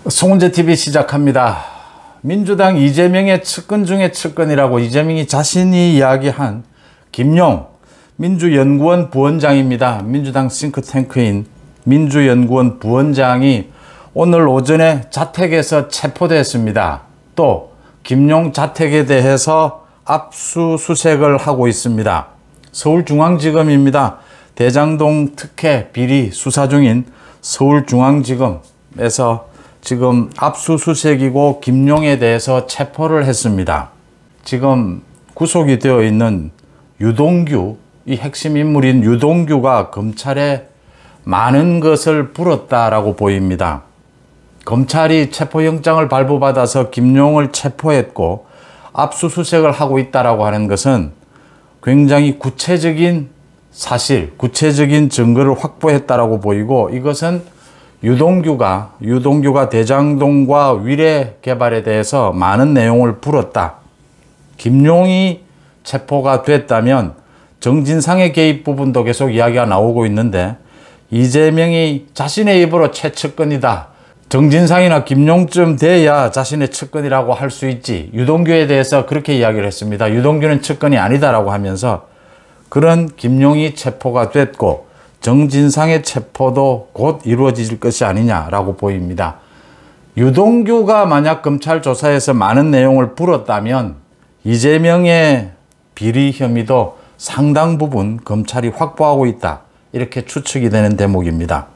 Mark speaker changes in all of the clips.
Speaker 1: 송은재TV 시작합니다. 민주당 이재명의 측근 중에 측근이라고 이재명이 자신이 이야기한 김용 민주연구원 부원장입니다. 민주당 싱크탱크인 민주연구원 부원장이 오늘 오전에 자택에서 체포됐습니다. 또 김용 자택에 대해서 압수수색을 하고 있습니다. 서울중앙지검입니다. 대장동 특혜 비리 수사 중인 서울중앙지검에서 지금 압수수색이고 김용에 대해서 체포를 했습니다. 지금 구속이 되어 있는 유동규, 이 핵심 인물인 유동규가 검찰에 많은 것을 물었다라고 보입니다. 검찰이 체포영장을 발부받아서 김용을 체포했고 압수수색을 하고 있다라고 하는 것은 굉장히 구체적인 사실, 구체적인 증거를 확보했다라고 보이고, 이것은 유동규가 대장동과 위례 개발에 대해서 많은 내용을 풀었다. 김용이 체포가 됐다면 정진상의 개입 부분도 계속 이야기가 나오고 있는데, 이재명이 자신의 입으로 최측근이다, 정진상이나 김용쯤 돼야 자신의 측근이라고 할 수 있지, 유동규에 대해서 그렇게 이야기를 했습니다. 유동규는 측근이 아니다라고 하면서 그런 김용이 체포가 됐고 정진상의 체포도 곧 이루어질 것이 아니냐라고 보입니다. 유동규가 만약 검찰 조사에서 많은 내용을 풀었다면 이재명의 비리 혐의도 상당 부분 검찰이 확보하고 있다, 이렇게 추측이 되는 대목입니다.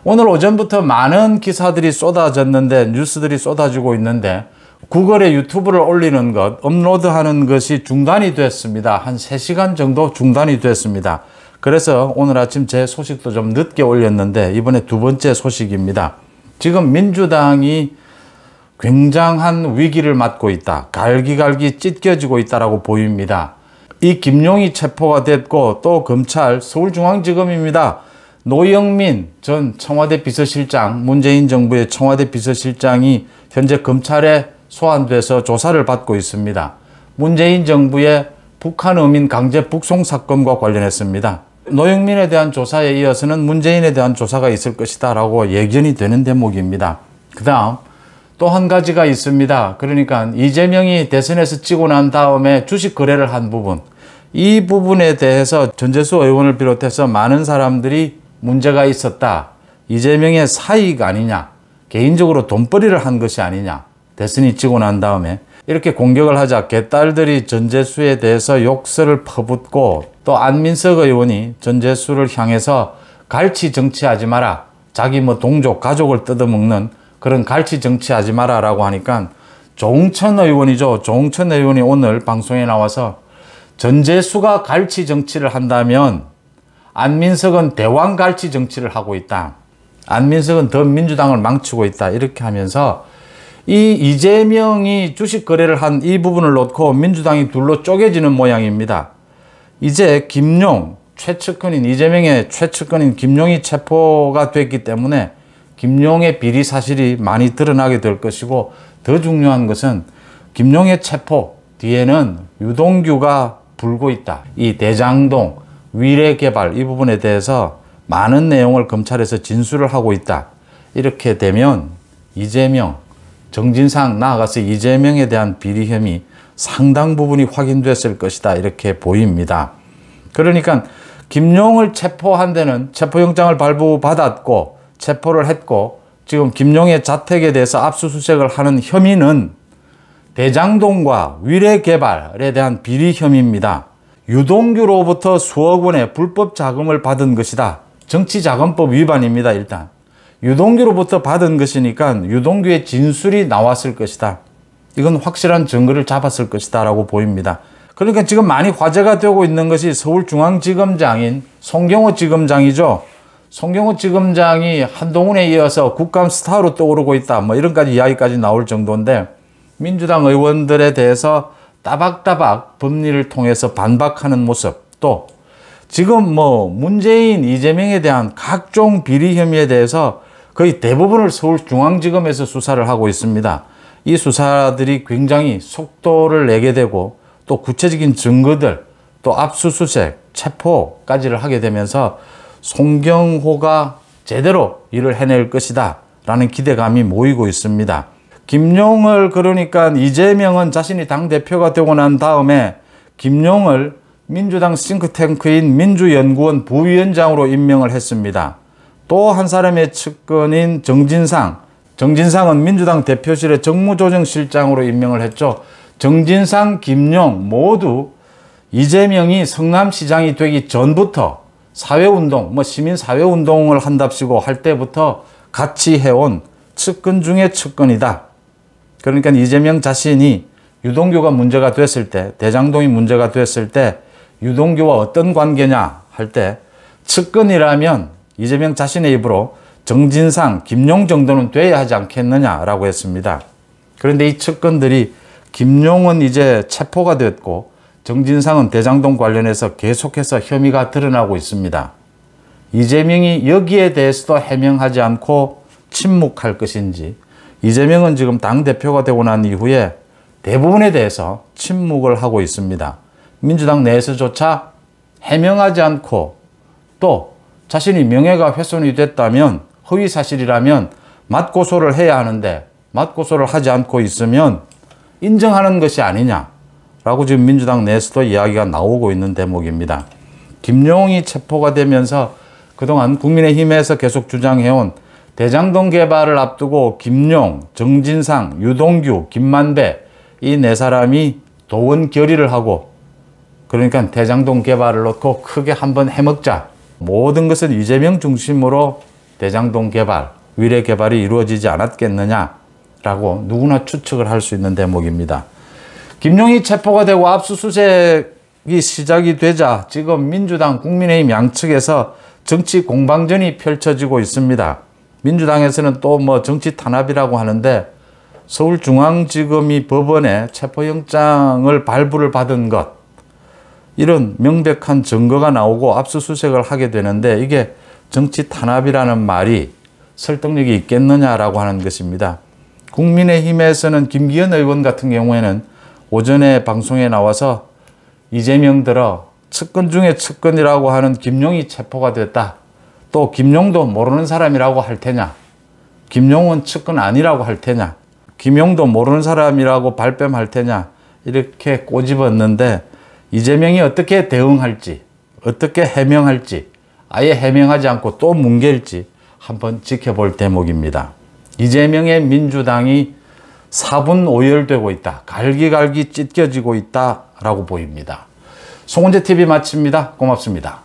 Speaker 1: 오늘 오전부터 많은 기사들이 쏟아졌는데, 뉴스들이 쏟아지고 있는데, 구글에 유튜브를 올리는 것, 업로드하는 것이 중단이 됐습니다. 한 3시간 정도 중단이 됐습니다. 그래서 오늘 아침 제 소식도 좀 늦게 올렸는데 이번에 두 번째 소식입니다. 지금 민주당이 굉장한 위기를 맞고 있다, 갈기갈기 찢겨지고 있다라고 보입니다. 이 김용이 체포가 됐고, 또 검찰 서울중앙지검입니다. 노영민 전 청와대 비서실장, 문재인 정부의 청와대 비서실장이 현재 검찰에 소환돼서 조사를 받고 있습니다. 문재인 정부의 북한 어민 강제 북송 사건과 관련했습니다. 노영민에 대한 조사에 이어서는 문재인에 대한 조사가 있을 것이다 라고 예견이 되는 대목입니다. 그 다음 또 한 가지가 있습니다. 그러니까 이재명이 대선에서 찍고 난 다음에 주식 거래를 한 부분, 이 부분에 대해서 전재수 의원을 비롯해서 많은 사람들이 문제가 있었다, 이재명의 사익 아니냐, 개인적으로 돈벌이를 한 것이 아니냐, 대선이 찍고 난 다음에 이렇게 공격을 하자 개딸들이 전재수에 대해서 욕설을 퍼붓고, 또 안민석 의원이 전재수를 향해서 갈치 정치하지 마라, 자기 동족 가족을 뜯어먹는 그런 갈치 정치하지 마라 라고 하니까 조응천 의원이죠. 조응천 의원이 오늘 방송에 나와서 전재수가 갈치 정치를 한다면 안민석은 대왕 갈치 정치를 하고 있다, 안민석은 더 민주당을 망치고 있다, 이렇게 하면서 이 이재명이 주식 거래를 한 이 부분을 놓고 민주당이 둘로 쪼개지는 모양입니다. 이제 김용, 최측근인 이재명의 최측근인 김용이 체포가 됐기 때문에 김용의 비리 사실이 많이 드러나게 될 것이고, 더 중요한 것은 김용의 체포 뒤에는 유동규가 불고 있다, 이 대장동 위례 개발 이 부분에 대해서 많은 내용을 검찰에서 진술을 하고 있다. 이렇게 되면 이재명, 정진상, 나아가서 이재명에 대한 비리 혐의 상당 부분이 확인됐을 것이다, 이렇게 보입니다. 그러니까 김용을 체포한 데는 체포영장을 발부받았고 체포를 했고, 지금 김용의 자택에 대해서 압수수색을 하는 혐의는 대장동과 위례 개발에 대한 비리 혐의입니다. 유동규로부터 수억 원의 불법 자금을 받은 것이다, 정치자금법 위반입니다. 일단 유동규로부터 받은 것이니까 유동규의 진술이 나왔을 것이다, 이건 확실한 증거를 잡았을 것이다 라고 보입니다. 그러니까 지금 많이 화제가 되고 있는 것이 서울중앙지검장인 송경호 지검장이죠. 송경호 지검장이 한동훈에 이어서 국감 스타로 떠오르고 있다, 이런까지 이야기까지 나올 정도인데, 민주당 의원들에 대해서 따박따박 법리를 통해서 반박하는 모습, 또 지금 문재인, 이재명에 대한 각종 비리 혐의에 대해서 거의 대부분을 서울중앙지검에서 수사를 하고 있습니다. 이 수사들이 굉장히 속도를 내게 되고, 또 구체적인 증거들, 또 압수수색, 체포까지를 하게 되면서 송경호가 제대로 일을 해낼 것이다 라는 기대감이 모이고 있습니다. 김용을 그러니까 이재명은 자신이 당대표가 되고 난 다음에 김용을 민주당 싱크탱크인 민주연구원 부위원장으로 임명을 했습니다. 또 한 사람의 측근인 정진상은 민주당 대표실의 정무조정실장으로 임명을 했죠. 정진상, 김용 모두 이재명이 성남시장이 되기 전부터 사회운동, 시민사회운동을 한답시고 할 때부터 같이 해온 측근 중에 측근이다. 그러니까 이재명 자신이 유동규가 문제가 됐을 때, 대장동이 문제가 됐을 때 유동규와 어떤 관계냐 할 때 측근이라면 이재명 자신의 입으로 정진상, 김용 정도는 돼야 하지 않겠느냐라고 했습니다. 그런데 이 측근들이 김용은 이제 체포가 됐고 정진상은 대장동 관련해서 계속해서 혐의가 드러나고 있습니다. 이재명이 여기에 대해서도 해명하지 않고 침묵할 것인지, 이재명은 지금 당대표가 되고 난 이후에 대부분에 대해서 침묵을 하고 있습니다. 민주당 내에서조차 해명하지 않고 또 자신이 명예가 훼손이 됐다면, 허위사실이라면 맞고소를 해야 하는데 맞고소를 하지 않고 있으면 인정하는 것이 아니냐라고 지금 민주당 내에서도 이야기가 나오고 있는 대목입니다. 김용이 체포가 되면서 그동안 국민의힘에서 계속 주장해온 대장동 개발을 앞두고 김용, 정진상, 유동규, 김만배 이 네 사람이 도원 결의를 하고, 그러니까 대장동 개발을 놓고 크게 한번 해먹자. 모든 것은 이재명 중심으로 대장동 개발, 위례 개발이 이루어지지 않았겠느냐라고 누구나 추측을 할 수 있는 대목입니다. 김용이 체포가 되고 압수수색이 시작이 되자 지금 민주당, 국민의힘 양측에서 정치 공방전이 펼쳐지고 있습니다. 민주당에서는 또 정치 탄압이라고 하는데, 서울중앙지검이 법원에 체포영장을 발부를 받은 것, 이런 명백한 증거가 나오고 압수수색을 하게 되는데 이게 정치 탄압이라는 말이 설득력이 있겠느냐라고 하는 것입니다. 국민의힘에서는 김기현 의원 같은 경우에는 오전에 방송에 나와서 이재명 들어 측근 중에 측근이라고 하는 김용이 체포가 됐다. 또 김용도 모르는 사람이라고 할 테냐. 김용은 측근 아니라고 할 테냐. 김용도 모르는 사람이라고 발뺌할 테냐. 이렇게 꼬집었는데 이재명이 어떻게 대응할지, 어떻게 해명할지, 아예 해명하지 않고 또 뭉갤지 한번 지켜볼 대목입니다. 이재명의 민주당이 사분오열되고 있다. 갈기갈기 찢겨지고 있다라고 보입니다. 송은재TV 마칩니다. 고맙습니다.